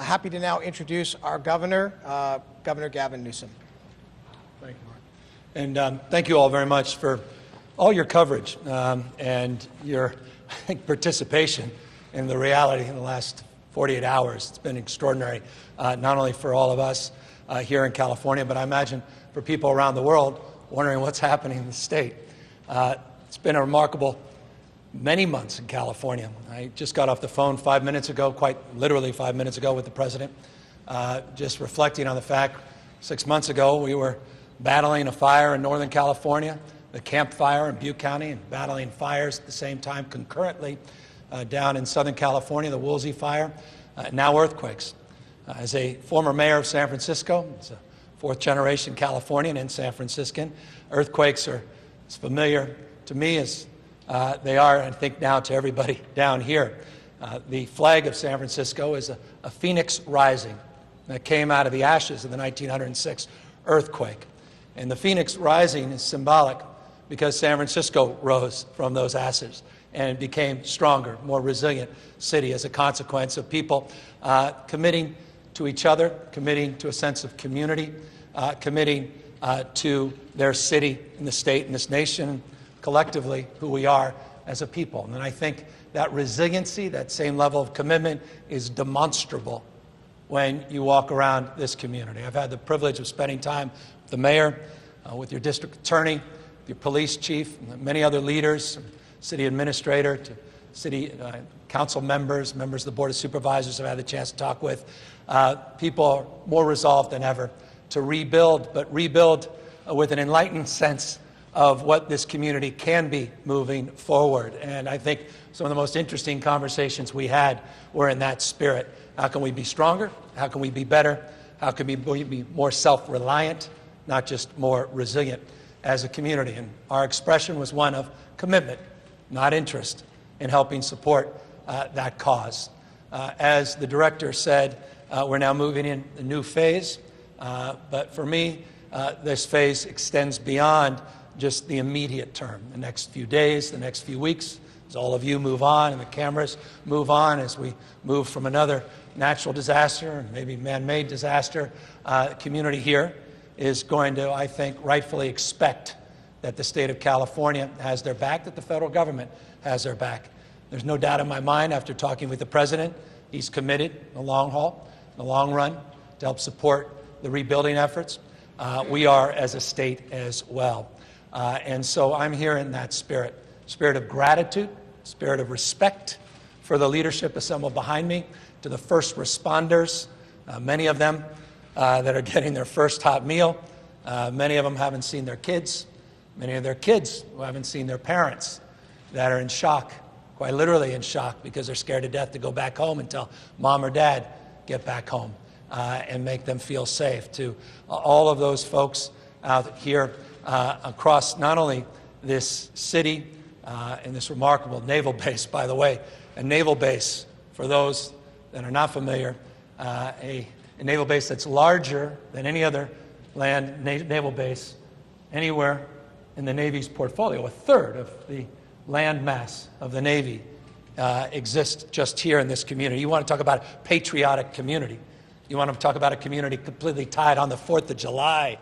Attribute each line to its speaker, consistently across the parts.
Speaker 1: happy to now introduce our governor, Governor Gavin Newsom.
Speaker 2: Thank you, Mark. And thank you all very much for all your coverage and your participation in the reality in the last 48 hours. It's been extraordinary, not only for all of us here in California, but I imagine for people around the world wondering what's happening in the state. It's been a remarkable many months in California. I just got off the phone 5 minutes ago, quite literally 5 minutes ago, with the president, just reflecting on the fact 6 months ago we were battling a fire in Northern California, the Camp Fire in Butte County, and battling fires at the same time concurrently down in Southern California, the Woolsey Fire, now earthquakes. As a former mayor of San Francisco, as a fourth-generation Californian and San Franciscan, earthquakes are as familiar to me as they are, I think, now to everybody down here. The flag of San Francisco is a phoenix rising that came out of the ashes of the 1906 earthquake. And the phoenix rising is symbolic because San Francisco rose from those ashes and became stronger, more resilient city as a consequence of people committing to each other, committing to a sense of community, committing to their city and the state and this nation, collectively who we are as a people. And I think that resiliency, that same level of commitment is demonstrable when you walk around this community. I've had the privilege of spending time with the mayor, with your district attorney, your police chief, and many other leaders, city administrator, to city council members, members of the Board of Supervisors I've had the chance to talk with. People are more resolved than ever to rebuild, but rebuild with an enlightened sense of what this community can be moving forward. And I think some of the most interesting conversations we had were in that spirit. How can we be stronger? How can we be better? How can we be more self-reliant, not just more resilient as a community? And our expression was one of commitment, not interest, in helping support that cause. As the director said, we're now moving in a new phase. But for me, this phase extends beyond just the immediate term, the next few days, the next few weeks, as all of you move on and the cameras move on, as we move from another natural disaster, maybe man-made disaster. Community here is going to, I think, rightfully expect that the state of California has their back, that the federal government has their back. There's no doubt in my mind, after talking with the president, he's committed in the long haul, in the long run, to help support the rebuilding efforts. We are as a state as well. And so I'm here in that spirit of gratitude, spirit of respect for the leadership assembled behind me, to the first responders, many of them that are getting their first hot meal. Many of them haven't seen their kids. Many of their kids who haven't seen their parents, that are in shock, quite literally in shock, because they're scared to death to go back home until mom or dad get back home and make them feel safe. To all of those folks out here across not only this city and this remarkable naval base, by the way, a naval base, for those that are not familiar, a naval base that's larger than any other land naval base anywhere in the Navy's portfolio. A third of the land mass of the Navy exists just here in this community. You want to talk about a patriotic community. You want to talk about a community completely tied on the 4th of July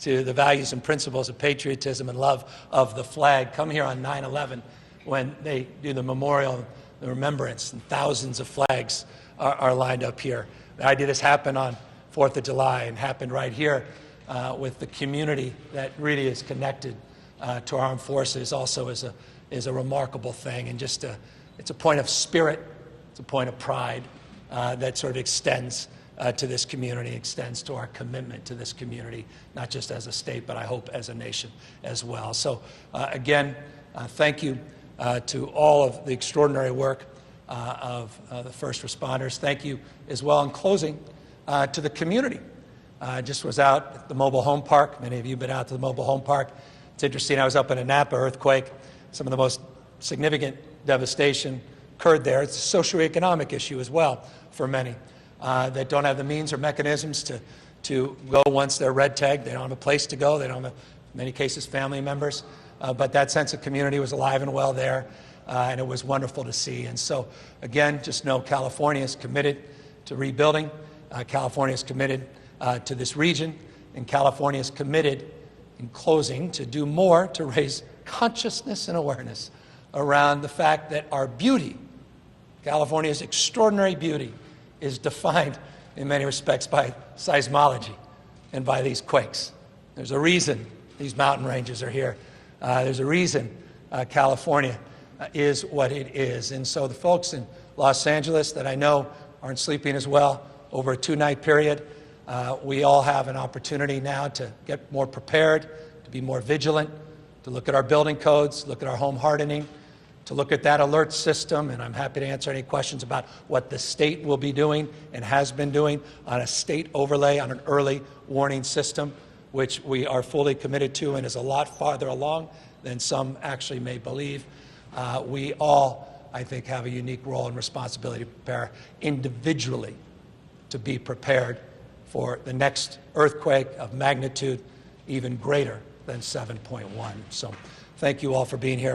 Speaker 2: to the values and principles of patriotism and love of the flag. Come here on 9/11 when they do the memorial, the remembrance, and thousands of flags are lined up here. The idea this happened on 4th of July and happened right here with the community that really is connected to our armed forces also is a remarkable thing, and just it's a point of spirit, it's a point of pride that sort of extends to this community, extends to our commitment to this community, not just as a state, but I hope as a nation as well. So again, thank you to all of the extraordinary work of the first responders. Thank you as well, in closing, to the community. I just was out at the mobile home park. Many of you have been out to the mobile home park. It's interesting, I was up in a Napa earthquake. Some of the most significant devastation occurred there. It's a socioeconomic issue as well for many that don't have the means or mechanisms to go once they're red tagged. They don't have a place to go. They don't have, in many cases, family members. But that sense of community was alive and well there, and it was wonderful to see. And so, again, just know California is committed to rebuilding. California is committed to this region, and California is committed, in closing, to do more to raise consciousness and awareness around the fact that our beauty, California's extraordinary beauty, is defined in many respects by seismology and by these quakes. There's a reason these mountain ranges are here. There's a reason California is what it is. And so the folks in Los Angeles that I know aren't sleeping as well over a 2-night period, we all have an opportunity now to get more prepared, to be more vigilant, to look at our building codes, look at our home hardening, to look at that alert system, and I'm happy to answer any questions about what the state will be doing and has been doing on a state overlay on an early warning system, which we are fully committed to and is a lot farther along than some actually may believe. We all, I think, have a unique role and responsibility to prepare individually to be prepared for the next earthquake of magnitude even greater than 7.1. So thank you all for being here.